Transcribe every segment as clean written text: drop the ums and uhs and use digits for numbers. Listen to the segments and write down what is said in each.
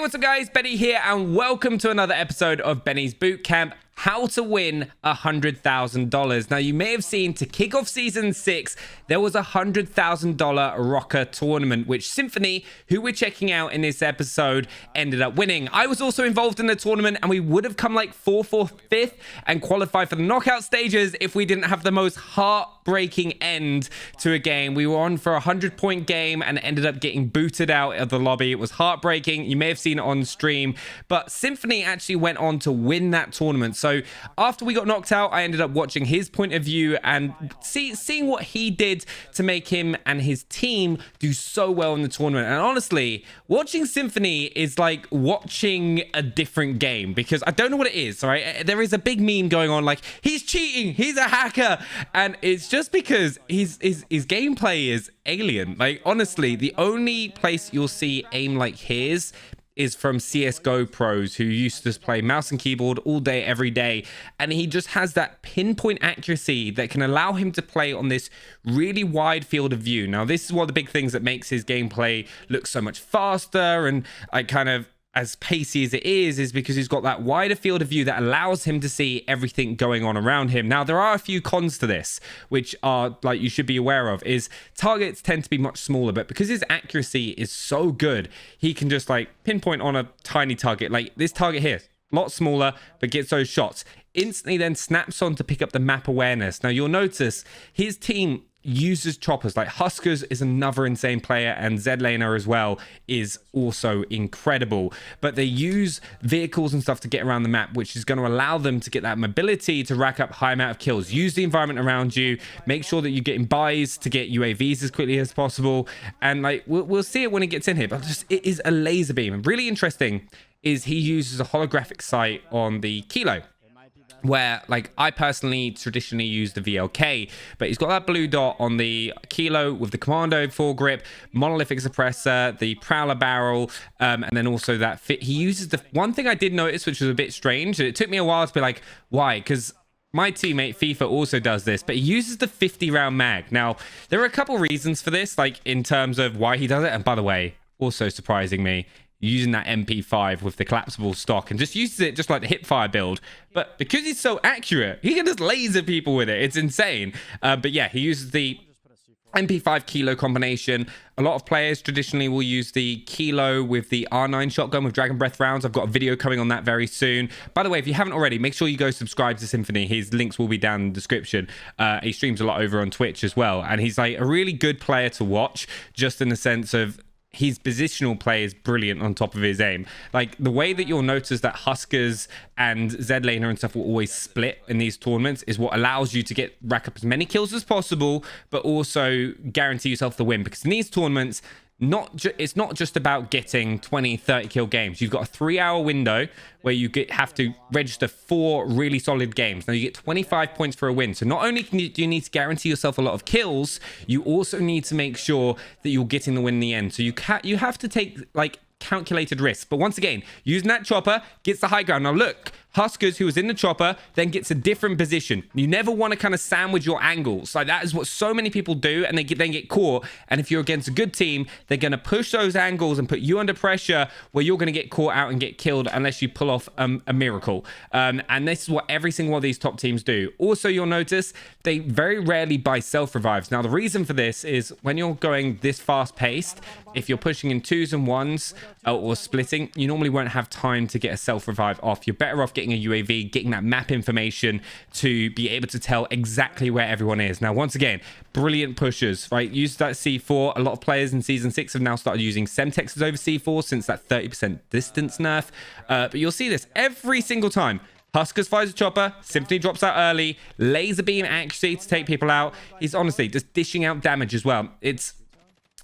What's up guys, Benny here and welcome to another episode of Benny's Bootcamp, how to win $100,000. Now you may have seen to kick off season 6, there was a $100,000 Rokkr tournament, which Symfuhny, who we're checking out in this episode, ended up winning. I was also involved in the tournament and we would have come like 4th or 5th and qualified for the knockout stages if we didn't have the most heartbreaking end to a game. We were on for a 100-point game and ended up getting booted out of the lobby. It was heartbreaking. You may have seen it on stream, but Symfuhny actually went on to win that tournament. So after we got knocked out, I ended up watching his point of view and seeing what he did to make him and his team do so well in the tournament. And honestly, watching Symfuhny is like watching a different game, because I don't know what it is, right? There is a big meme going on like, he's cheating, he's a hacker. And it's just because his gameplay is alien. Like, honestly, the only place you'll see aim like his is from CSGO pros who used to just play mouse and keyboard all day, every day. And he just has that pinpoint accuracy that can allow him to play on this really wide field of view. Now, this is one of the big things that makes his gameplay look so much faster and like kind of as pacey as it is because he's got that wider field of view that allows him to see everything going on around him. Now, there are a few cons to this, which are like you should be aware of, is targets tend to be much smaller, but because his accuracy is so good, he can just like pinpoint on a tiny target. Like this target here, a lot smaller, but gets those shots. Instantly then snaps on to pick up the map awareness. Now, you'll notice his team uses choppers. Like Huskers is another insane player, and Zlaner as well is also incredible, but they use vehicles and stuff to get around the map, which is going to allow them to get that mobility to rack up high amount of kills. Use the environment around you, make sure that you're getting buys to get UAVs as quickly as possible, and like we'll see it when it gets in here, but just it is a laser beam. And really interesting is he uses a holographic sight on the Kilo, where like I personally traditionally use the VLK, but he's got that blue dot on the Kilo with the Commando foregrip, monolithic suppressor, the Prowler barrel, and then also that fit. He uses the one thing I did notice, which was a bit strange. It took me a while to be like, why? Because my teammate FIFA also does this, but he uses the 50-round mag. Now, there are a couple reasons for this, like in terms of why he does it. And by the way, also surprising me, using that MP5 with the collapsible stock and just uses it just like the hipfire build, but because he's so accurate, he can just laser people with it. It's insane. But yeah, he uses the MP5 Kilo combination. A lot of players traditionally will use the Kilo with the R9 shotgun with Dragon Breath rounds. I've got a video coming on that very soon. By the way, if you haven't already, make sure you go subscribe to Symfuhny. His links will be down in the description. He streams a lot over on Twitch as well, and he's like a really good player to watch, just in the sense of his positional play is brilliant on top of his aim. Like the way that you'll notice that Huskers and Zlaner and stuff will always split in these tournaments is what allows you to rack up as many kills as possible, but also guarantee yourself the win. Because in these tournaments, it's not just about getting 20-30 kill games. You've got a 3-hour window where you have to register 4 really solid games. Now you get 25 points for a win. So not only do you need to guarantee yourself a lot of kills, you also need to make sure that you're getting the win in the end. So you have to take like calculated risks. But once again, using that chopper gets the high ground. Now look, Huskers, who was in the chopper, then gets a different position. You never want to kind of sandwich your angles. Like that is what so many people do, and they then get caught. And if you're against a good team, they're going to push those angles and put you under pressure where you're going to get caught out and get killed unless you pull off a miracle. And this is what every single one of these top teams do. Also, you'll notice they very rarely buy self-revives. Now, the reason for this is when you're going this fast-paced, if you're pushing in 2s and 1s or splitting, you normally won't have time to get a self-revive off. You're better off getting a UAV, getting that map information to be able to tell exactly where everyone is. Now, once again, brilliant pushers, right? Use that C4. A lot of players in Season 6 have now started using Semtexes over C4 since that 30% distance nerf. But you'll see this every single time. Huskers fires a chopper, Symfuhny drops out early, laser beam accuracy to take people out. He's honestly just dishing out damage as well.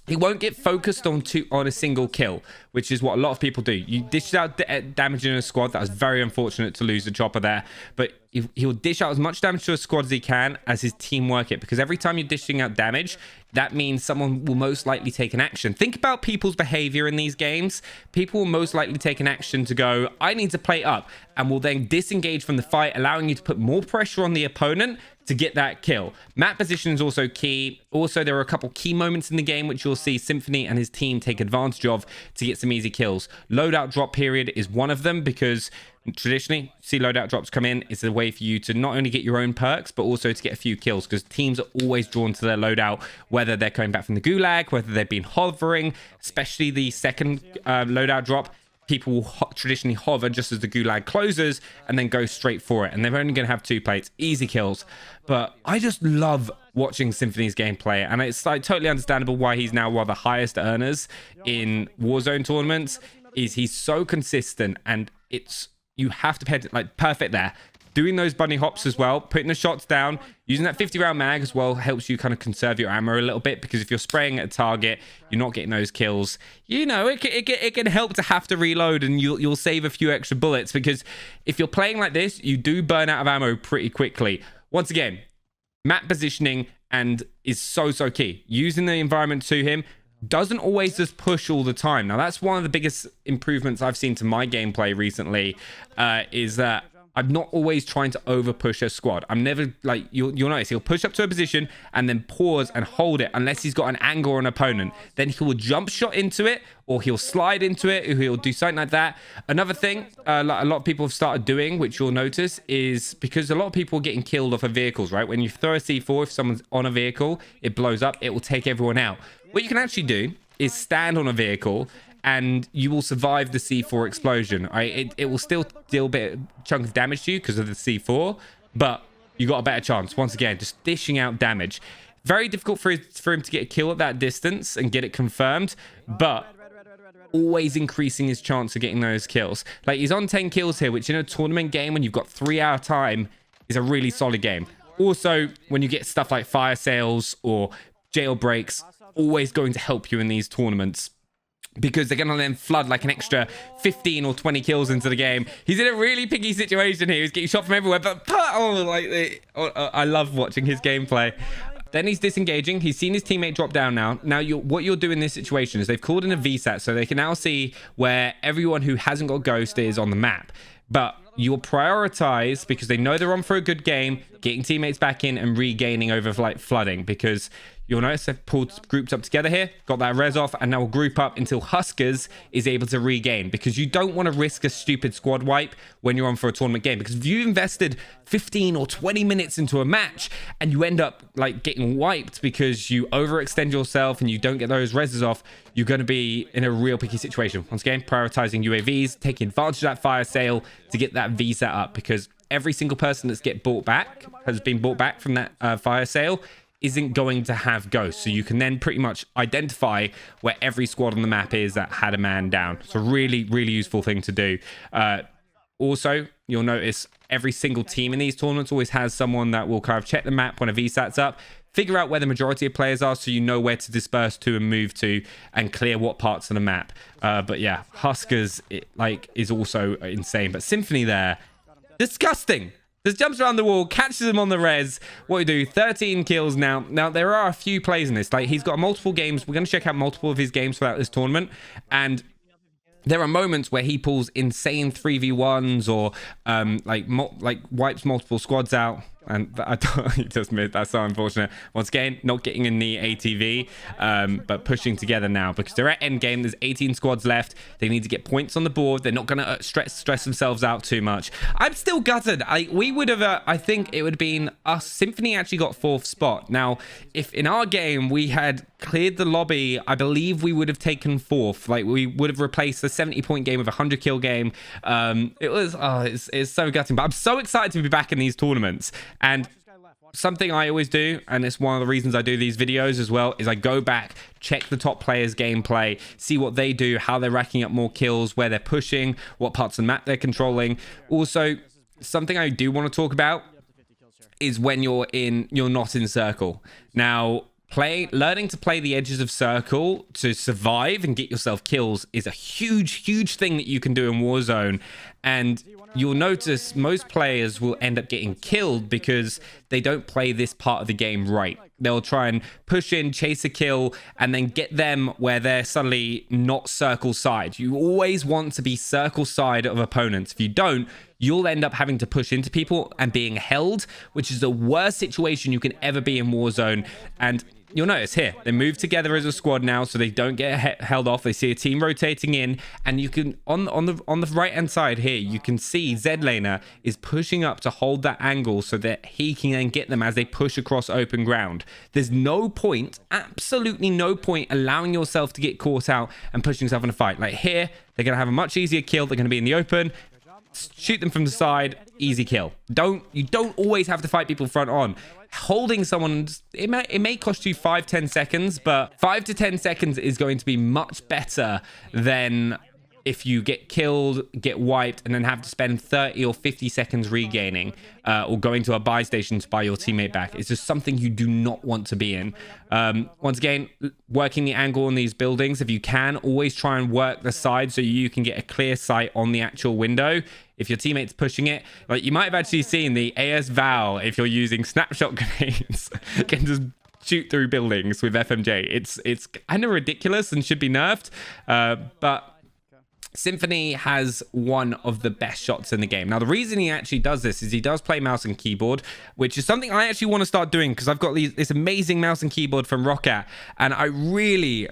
He won't get focused on a single kill, which is what a lot of people do. You dish out damage in a squad. That was very unfortunate to lose the chopper there. But he'll dish out as much damage to a squad as he can as his team work it, because every time you're dishing out damage, that means someone will most likely take an action. Think about people's behavior in these games. People will most likely take an action to go, I need to play up, and will then disengage from the fight, allowing you to put more pressure on the opponent to get that kill. Map position is also key. Also, there are a couple key moments in the game which you'll see Symfuhny and his team take advantage of to get some easy kills. Loadout drop period is one of them, because traditionally, see loadout drops come in. It's a way for you to not only get your own perks, but also to get a few kills, because teams are always drawn to their loadout, whether they're coming back from the gulag, whether they've been hovering, especially the second loadout drop. People will traditionally hover just as the gulag closes and then go straight for it. And they're only going to have 2 plates, easy kills. But I just love watching Symfuhny's gameplay. And it's like totally understandable why he's now one of the highest earners in Warzone tournaments. Is he's so consistent, and you have to pay like perfect there. Doing those bunny hops as well, putting the shots down, using that 50-round mag as well helps you kind of conserve your ammo a little bit, because if you're spraying at a target, you're not getting those kills. You know, it can help to have to reload, and you'll save a few extra bullets, because if you're playing like this, you do burn out of ammo pretty quickly. Once again, map positioning is so key. Using the environment to him doesn't always just push all the time. Now, that's one of the biggest improvements I've seen to my gameplay recently, is that I'm not always trying to over push a squad. I'm never like, you'll notice he'll push up to a position and then pause and hold it unless he's got an angle or an opponent. Then he will jump shot into it, or he'll slide into it, or he'll do something like that. Another thing a lot of people have started doing, which you'll notice, is because a lot of people are getting killed off of vehicles, right? When you throw a C4, if someone's on a vehicle, it blows up, it will take everyone out. What you can actually do is stand on a vehicle, and you will survive the C4 explosion. Right? It will still deal a bit chunk of damage to you because of the C4, but you got a better chance. Once again, just dishing out damage. Very difficult for him to get a kill at that distance and get it confirmed, but always increasing his chance of getting those kills. Like, he's on 10 kills here, which in a tournament game when you've got 3-hour time is a really solid game. Also, when you get stuff like fire sales or jailbreaks, always going to help you in these tournaments, because they're going to then flood like an extra 15 or 20 kills into the game. He's in a really picky situation here. He's getting shot from everywhere, but I love watching his gameplay. Then he's disengaging. He's seen his teammate drop down now. Now, what you'll do in this situation is they've called in a VSAT, so they can now see where everyone who hasn't got Ghost is on the map. But you'll prioritize, because they know they're on for a good game, getting teammates back in and regaining over like flooding, because you'll notice they've pulled groups up together here, got that res off, and now we'll group up until Huskers is able to regain, because you don't want to risk a stupid squad wipe when you're on for a tournament game, because if you invested 15 or 20 minutes into a match and you end up like getting wiped because you overextend yourself and you don't get those reses off, you're going to be in a real picky situation. Once again, prioritizing UAVs, taking advantage of that fire sale to get that VSAT up, because every single person that's has been bought back from that fire sale isn't going to have ghosts. So you can then pretty much identify where every squad on the map is that had a man down. It's a really useful thing to do. Also, you'll notice every single team in these tournaments always has someone that will kind of check the map when a VSAT's up, figure out where the majority of players are, so you know where to disperse to and move to, and clear what parts of the map. But yeah, Huskers is also insane. But Symfuhny there, disgusting. Just jumps around the wall, catches him on the res. What we do, 13 kills now. Now, there are a few plays in this. Like, he's got multiple games. We're going to check out multiple of his games throughout this tournament. And there are moments where he pulls insane 3v1s or wipes multiple squads out. And he just missed. That's so unfortunate. Once again, not getting in the ATV, but pushing together now, because they're at end game. There's 18 squads left. They need to get points on the board. They're not going to stress themselves out too much. I'm still gutted. We would have, I think it would have been us. Symfuhny actually got 4th spot. Now, if in our game we had cleared the lobby, I believe we would have taken 4th. Like, we would have replaced the 70-point game with a 100-kill game. It's so gutting. But I'm so excited to be back in these tournaments. And something I always do, and it's one of the reasons I do these videos as well, is I go back, check the top players' gameplay, see what they do, how they're racking up more kills, where they're pushing, what parts of the map they're controlling. Also, something I do want to talk about is when you're not in circle. Now, learning to play the edges of circle to survive and get yourself kills is a huge thing that you can do in Warzone. And you'll notice most players will end up getting killed because they don't play this part of the game right. They'll try and push in, chase a kill, and then get them where they're suddenly not circle side. You always want to be circle side of opponents. If you don't, you'll end up having to push into people and being held, which is the worst situation you can ever be in Warzone. And you'll notice here, they move together as a squad now, so they don't get held off. They see a team rotating in, and you can, on the right-hand side here, you can see Zlaner is pushing up to hold that angle so that he can then get them as they push across open ground. There's no point, absolutely no point, allowing yourself to get caught out and pushing yourself in a fight. Like here, they're going to have a much easier kill. They're going to be in the open. Shoot them from the side, easy kill. You don't always have to fight people front on. Holding someone, it may cost you 5-10 seconds, but 5 to 10 seconds is going to be much better than if you get killed, get wiped, and then have to spend 30 or 50 seconds regaining or going to a buy station to buy your teammate back. It's just something you do not want to be in. Once again, working the angle on these buildings, if you can, always try and work the side so you can get a clear sight on the actual window. If your teammate's pushing it, like you might have actually seen the AS Val, if you're using snapshot grenades, can just shoot through buildings with FMJ. It's kind of ridiculous and should be nerfed, but Symfuhny has one of the best shots in the game. Now, the reason he actually does this is he does play mouse and keyboard, which is something I actually want to start doing because I've got this amazing mouse and keyboard from Rokkr, and I really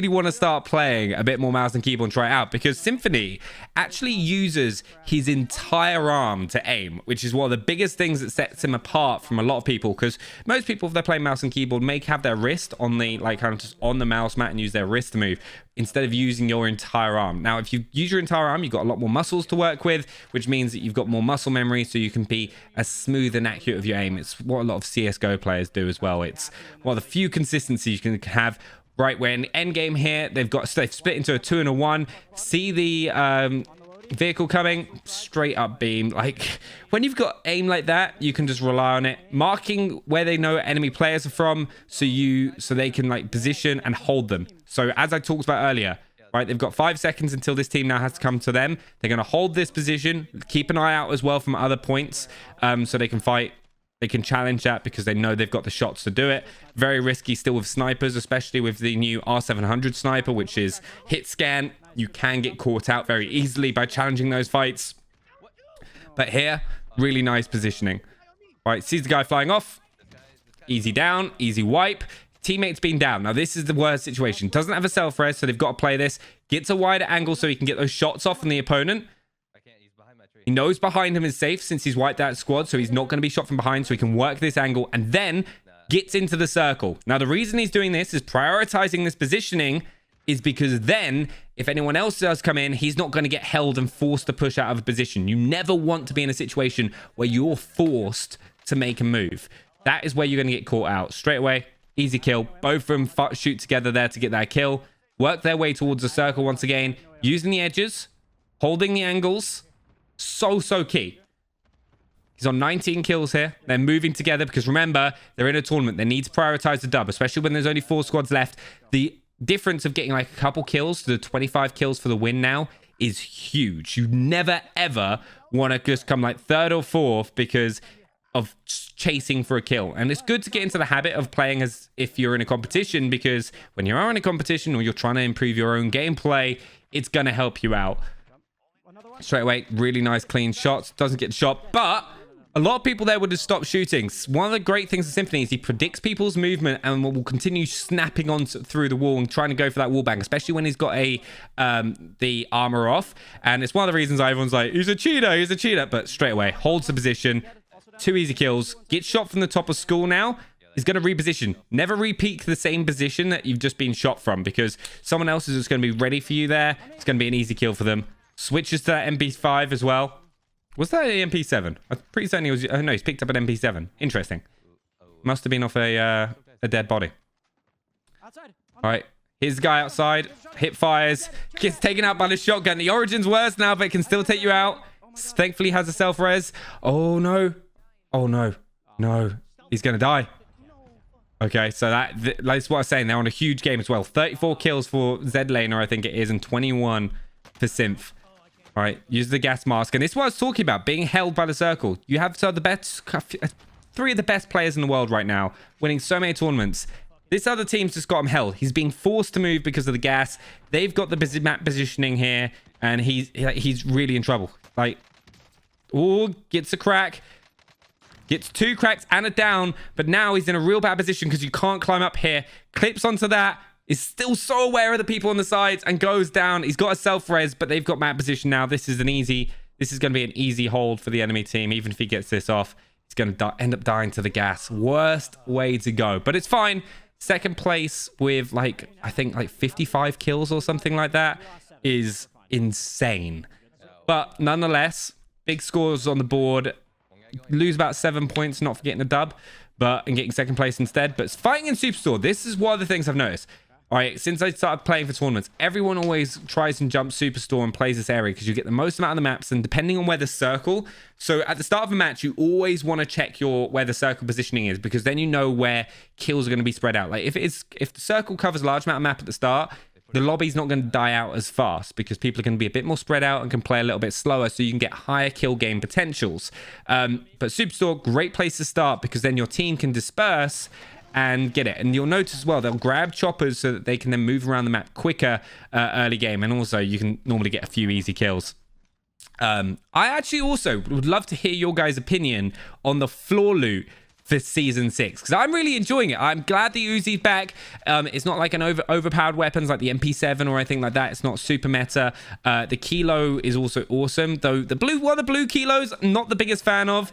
want to start playing a bit more mouse and keyboard and try it out because Symfuhny actually uses his entire arm to aim, which is one of the biggest things that sets him apart from a lot of people, because most people, if they're playing mouse and keyboard, may have their wrist on the, like, kind of just on the mouse mat and use their wrist to move instead of using your entire arm. Now, if you use your entire arm, you've got a lot more muscles to work with, which means that you've got more muscle memory, so you can be as smooth and accurate with your aim. It's what a lot of CSGO players do as well. It's one of the few consistencies you can have. Right, we're in the end game here. They've split into a 2 and a 1. See the vehicle coming, straight up beam. Like, when you've got aim like that, you can just rely on it, marking where they know enemy players are from, so they can like position and hold them. So as I talked about earlier, right, they've got 5 seconds until this team now has to come to them. They're going to hold this position, keep an eye out as well from other points, so they can fight. They can challenge that because they know they've got the shots to do it. Very risky still with snipers, especially with the new R700 sniper, which is hit scan. You can get caught out very easily by challenging those fights. But here, really nice positioning. Right, sees the guy flying off. Easy down, easy wipe. Teammate's been down. Now, this is the worst situation. Doesn't have a self-res, so they've got to play this. Gets a wider angle so he can get those shots off on the opponent. He knows behind him is safe since he's wiped that squad, so he's not going to be shot from behind, so he can work this angle and then gets into the circle. Now, the reason he's doing this is prioritizing this positioning is because then if anyone else does come in, he's not going to get held and forced to push out of a position. You never want to be in a situation where you're forced to make a move. That is where you're going to get caught out. Straight away, easy kill. Both of them shoot together there to get that kill. Work their way towards the circle once again, using the edges, holding the angles. So key. He's on 19 kills here. They're moving together because remember, they're in a tournament. They need to prioritize the dub, especially when there's only 4 squads left. The difference of getting like a couple kills to the 25 kills for the win now is huge. You never ever want to just come like 3rd or 4th because of chasing for a kill. And it's good to get into the habit of playing as if you're in a competition, because when you are in a competition or you're trying to improve your own gameplay, it's going to help you out. Straight away, really nice clean shots. Doesn't get shot, but a lot of people there would have stopped shooting. One of the great things of Symfuhny is he predicts people's movement and will continue snapping on through the wall and trying to go for that wall bang, especially when he's got the armor off. And it's one of the reasons everyone's like, he's a cheater, but straight away holds the position. 2 easy kills. Gets shot from the top of school now. Is going to reposition. Never repeat the same position that you've just been shot from, because someone else is just going to be ready for you there. It's going to be an easy kill for them. Switches to that MP5 as well. Was that an MP7? I'm pretty certain he was... Oh, no, he's picked up an MP7. Interesting. Must have been off a dead body. All right. Here's the guy outside. Hip fires. Gets taken out by the shotgun. The Origin's worse now, but it can still take you out. Thankfully has a self-res. Oh, no. Oh, no. No. He's going to die. Okay, so that's what I was saying. They're on a huge game as well. 34 kills for Zed Laner, I think it is, and 21 for Symph. All right, use the gas mask. And this is what I was talking about, being held by the circle. You have the best, 3 of the best players in the world right now, winning so many tournaments. This other team's just got him held. He's being forced to move because of the gas. They've got the map positioning here, and he's really in trouble. Like, oh, gets a crack. Gets 2 cracks and a down, but now he's in a real bad position because you can't climb up here. Clips onto that, is still so aware of the people on the sides and goes down. He's got a self-res, but they've got map position now. This is going to be an easy hold for the enemy team. Even if he gets this off, he's going to end up dying to the gas. Worst way to go, but it's fine. Second place with I think 55 kills or something like that is insane. But nonetheless, big scores on the board. Lose about 7 points, not for getting the dub, and getting second place instead. But fighting in Superstore, this is one of the things I've noticed. All right, since I started playing for tournaments, everyone always tries and jumps Superstore and plays this area because you get the most amount of the maps, and depending on where the circle. So at the start of a match, you always want to check where the circle positioning is, because then you know where kills are going to be spread out. Like if the circle covers a large amount of map at the start, the lobby's not going to die out as fast because people are going to be a bit more spread out and can play a little bit slower, so you can get higher kill game potentials. But Superstore, great place to start because then your team can disperse and get it. And you'll notice as well, they'll grab choppers so that they can then move around the map quicker early game. And also you can normally get a few easy kills. I actually also would love to hear your guys' opinion on the floor loot for season 6, because I'm really enjoying it. I'm glad the Uzi's back. It's not like an overpowered weapons like the MP7 or anything like that. It's not super meta. The Kilo is also awesome, though the blue Kilos, not the biggest fan of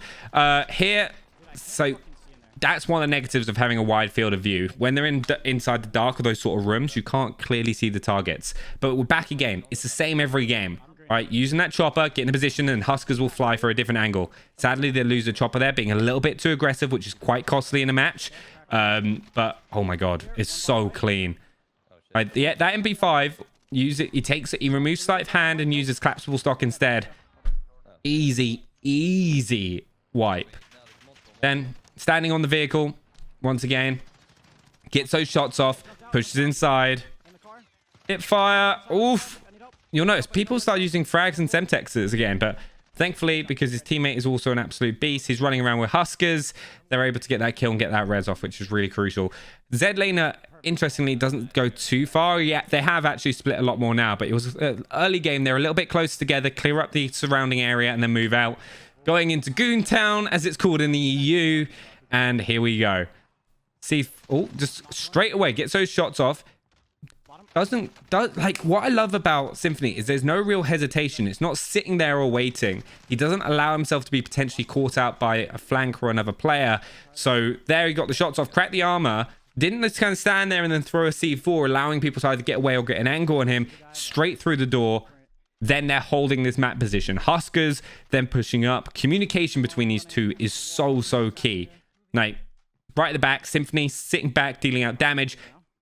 here. So that's one of the negatives of having a wide field of view. When they're inside the dark of those sort of rooms, you can't clearly see the targets. But we're back again. It's the same every game. Right, using that chopper, get in a position, and Huskers will fly for a different angle. Sadly, they lose the chopper there, being a little bit too aggressive, which is quite costly in a match. But oh my god, it's so clean. Right, that MP5, use it. He removes sleight of hand and uses collapsible stock instead. Easy wipe. Then standing on the vehicle once again, gets those shots off, pushes inside, hit fire. Oof. You'll notice people start using frags and semtexes again, but thankfully, because his teammate is also an absolute beast, he's running around with Huskers. They're able to get that kill and get that res off, which is really crucial. Zed Laner, interestingly, doesn't go too far yet. They have actually split a lot more now, but it was an early game. They're a little bit close together, clear up the surrounding area, and then move out. Going into Goontown, as it's called in the EU, and here we go. See, just straight away, gets those shots off. Like what I love about Symfuhny is there's no real hesitation. It's not sitting there or waiting. He doesn't allow himself to be potentially caught out by a flank or another player. So there he got the shots off, cracked the armor, didn't just kind of stand there and then throw a C4, allowing people to either get away or get an angle on him, straight through the door. Then they're holding this map position. Huskers then pushing up. Communication between these two is so key. Like right at the back, Symfuhny sitting back, dealing out damage,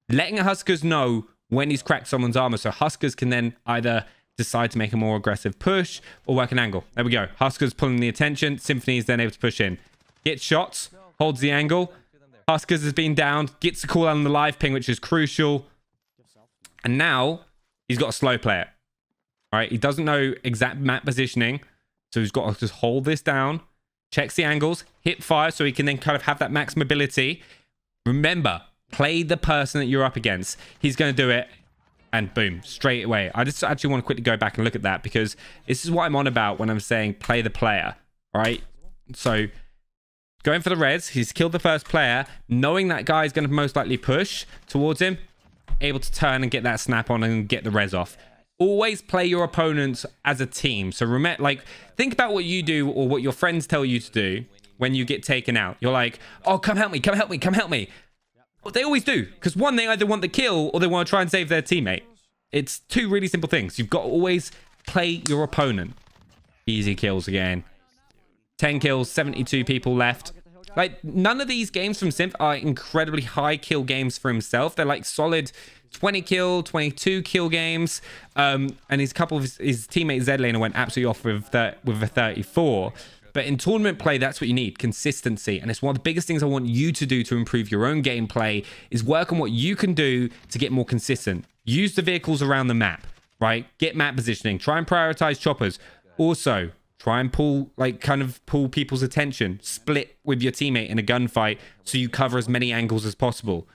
letting the Huskers know when he's cracked someone's armor, so Huskers can then either decide to make a more aggressive push or work an angle. There we go. Huskers pulling the attention. Symfuhny is then able to push in. Gets shots, holds the angle. Huskers has been downed, gets the call on the live ping, which is crucial. And now he's got to slow play it. All right, he doesn't know exact map positioning, so he's got to just hold this down, checks the angles, hit fire, so he can then kind of have that max mobility. Remember, play the person that you're up against. He's going to do it, and boom, straight away. I just actually want to quickly go back and look at that, because this is what I'm on about when I'm saying play the player. All right, so going for the res, he's killed the first player, knowing that guy is going to most likely push towards him, able to turn and get that snap on and get the res off. Always play your opponents as a team. So remember, like, think about what you do or what your friends tell you to do when you get taken out. You're like, oh, come help me, come help me, come help me. Well, they always do, because one, they either want the kill or they want to try and save their teammate. It's two really simple things. You've got to always play your opponent. Easy kills again. 10 kills, 72 people left. Like, none of these games from Symph are incredibly high kill games for himself. They're like solid 20 kill, 22 kill games. And his couple of his teammate Zed Laner went absolutely off with a 34. But in tournament play, that's what you need, consistency. And it's one of the biggest things I want you to do to improve your own gameplay is work on what you can do to get more consistent. Use the vehicles around the map, right? Get map positioning. Try and prioritize choppers. Also, try and pull people's attention. Split with your teammate in a gunfight so you cover as many angles as possible.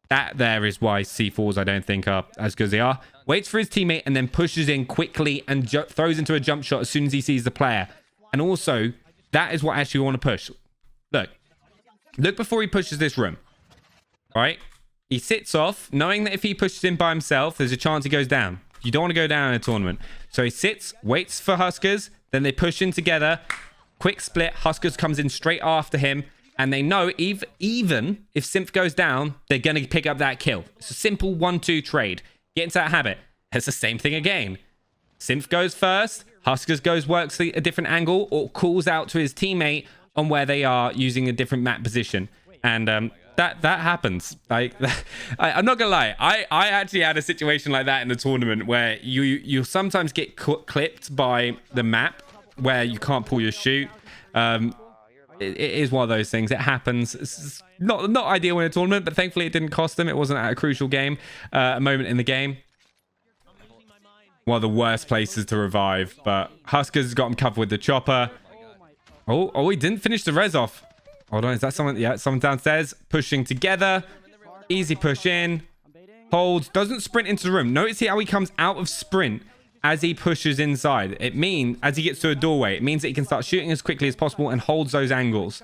That there is why C4s I don't think are as good as they are. Waits for his teammate and then pushes in quickly and throws into a jump shot as soon as he sees the player. And also, that is what actually we want to push. Look before he pushes this room. All right? He sits off, knowing that if he pushes in by himself, there's a chance he goes down. You don't want to go down in a tournament. So he sits, waits for Huskers, then they push in together. Quick split. Huskers comes in straight after him. And they know even if Symph goes down, they're going to pick up that kill. It's a simple 1-2 trade. Get into that habit. It's the same thing again. Symph goes first. Huskers works a different angle or calls out to his teammate on where they are using a different map position. And that happens. I'm not gonna lie. I actually had a situation like that in the tournament where you sometimes get clipped by the map where you can't pull your shoot. It is one of those things. It happens. It's not ideal in a tournament, but thankfully it didn't cost them. It wasn't at a crucial game, a moment in the game. One of the worst places to revive, but Huskers has got him covered with the chopper. Oh, he didn't finish the res off. Hold on, is that someone? Yeah, someone downstairs pushing together. Easy push in. Holds, doesn't sprint into the room. Notice how he comes out of sprint as he pushes inside. It means, as he gets to a doorway, it means that he can start shooting as quickly as possible and holds those angles.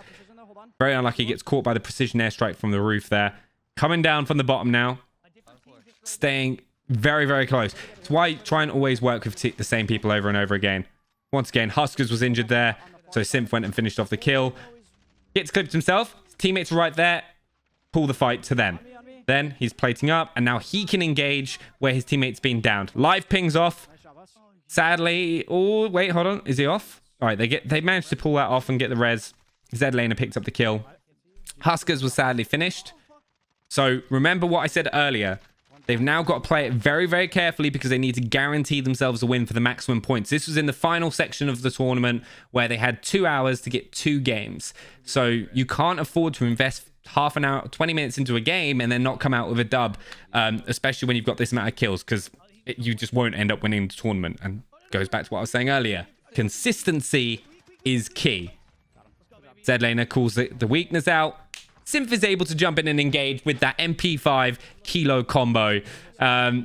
Very unlucky, he gets caught by the precision airstrike from the roof there. Coming down from the bottom now. Staying very, very close. That's why I try and always work with the same people over and over again. Once again, Huskers was injured there, so Symph went and finished off the kill. Gets clipped himself. His teammates are right there. Pull the fight to them. Then he's plating up, and now he can engage where his teammate's been downed. Live pings off. Sadly, oh wait, hold on. Is he off? All right, they managed to pull that off and get the res. Zedlaner picked up the kill. Huskers was sadly finished. So remember what I said earlier. They've now got to play it very, very carefully because they need to guarantee themselves a win for the maximum points. This was in the final section of the tournament where they had 2 hours to get 2 games. So you can't afford to invest half an hour, 20 minutes into a game and then not come out with a dub, especially when you've got this amount of kills, because you just won't end up winning the tournament. And goes back to what I was saying earlier. Consistency is key. Zedlaner calls the weakness out. Symph is able to jump in and engage with that MP5 kilo combo.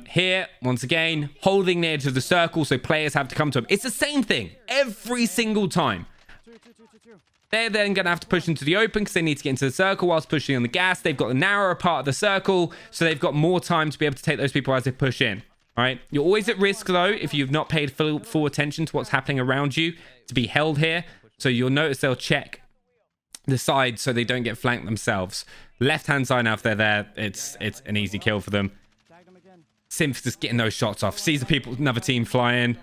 Here, once again, holding the edge of the circle so players have to come to him. It's the same thing every single time. They're then going to have to push into the open because they need to get into the circle whilst pushing on the gas. They've got the narrower part of the circle, so they've got more time to be able to take those people as they push in. All right, you're always at risk, though, if you've not paid full attention to what's happening around you, to be held here. So you'll notice they'll check the side so they don't get flanked themselves. Left-hand side now, if they're there, it's an easy kill for them. Symph just getting those shots off. Sees the people, another team fly in.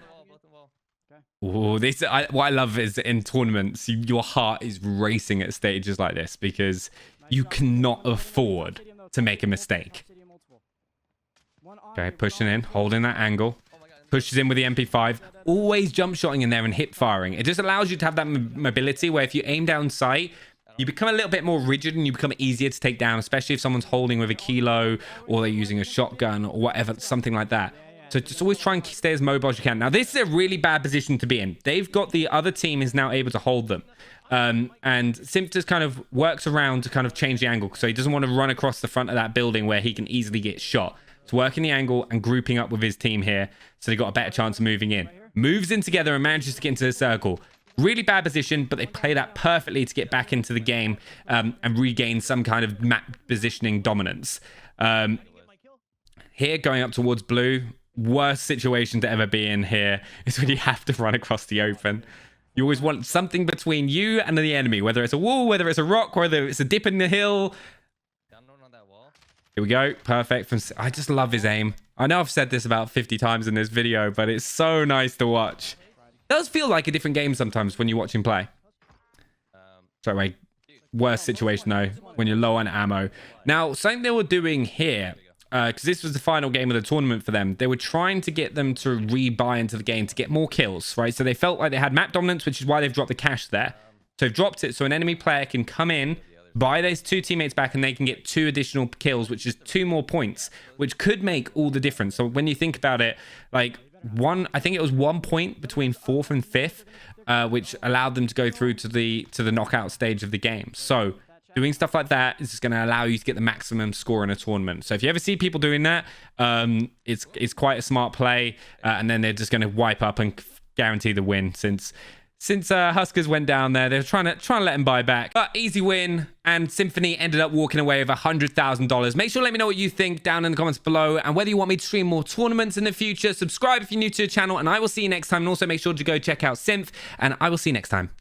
Oh, what I love is in tournaments, your heart is racing at stages like this because you cannot afford to make a mistake. Okay, pushing in, holding that angle. Pushes in with the MP5. Always jump shotting in there and hip firing. It just allows you to have that mobility where if you aim down sight, you become a little bit more rigid and you become easier to take down, especially if someone's holding with a kilo or they're using a shotgun or whatever, something like that. So just always try and stay as mobile as you can. Now, this is a really bad position to be in. They've got the other team is now able to hold them. And Symph just kind of works around to kind of change the angle. So he doesn't want to run across the front of that building where he can easily get shot. It's working the angle and grouping up with his team here. So they got a better chance of moving in. Moves in together and manages to get into the circle. Really bad position, but they play that perfectly to get back into the game and regain some kind of map positioning dominance. Here, going up towards blue. Worst situation to ever be in here is when you have to run across the open. You always want something between you and the enemy, whether it's a wall, whether it's a rock, whether it's a dip in the hill. Here we go. Perfect. I just love his aim. I know I've said this about 50 times in this video, but it's so nice to watch. It does feel like a different game sometimes when you watch him play. Sorry, worst situation though, when you're low on ammo. Now, something they were doing here because this was the final game of the tournament for them, they were trying to get them to rebuy into the game to get more kills, right? So they felt like they had map dominance, which is why they've dropped the cash there. So they've dropped it so an enemy player can come in, buy those 2 teammates back, and they can get 2 additional kills, which is 2 more points, which could make all the difference. So when you think about it, like I think it was 1 point between 4th and 5th, which allowed them to go through to the knockout stage of the game. So doing stuff like that is just going to allow you to get the maximum score in a tournament. So if you ever see people doing that, it's quite a smart play, and then they're just going to wipe up and guarantee the win. Since Huskers went down there, they're trying to let him buy back. But easy win, and Symfuhny ended up walking away with $100,000. Make sure to let me know what you think down in the comments below, and whether you want me to stream more tournaments in the future. Subscribe if you're new to the channel, and I will see you next time. And also make sure to go check out Symph, and I will see you next time.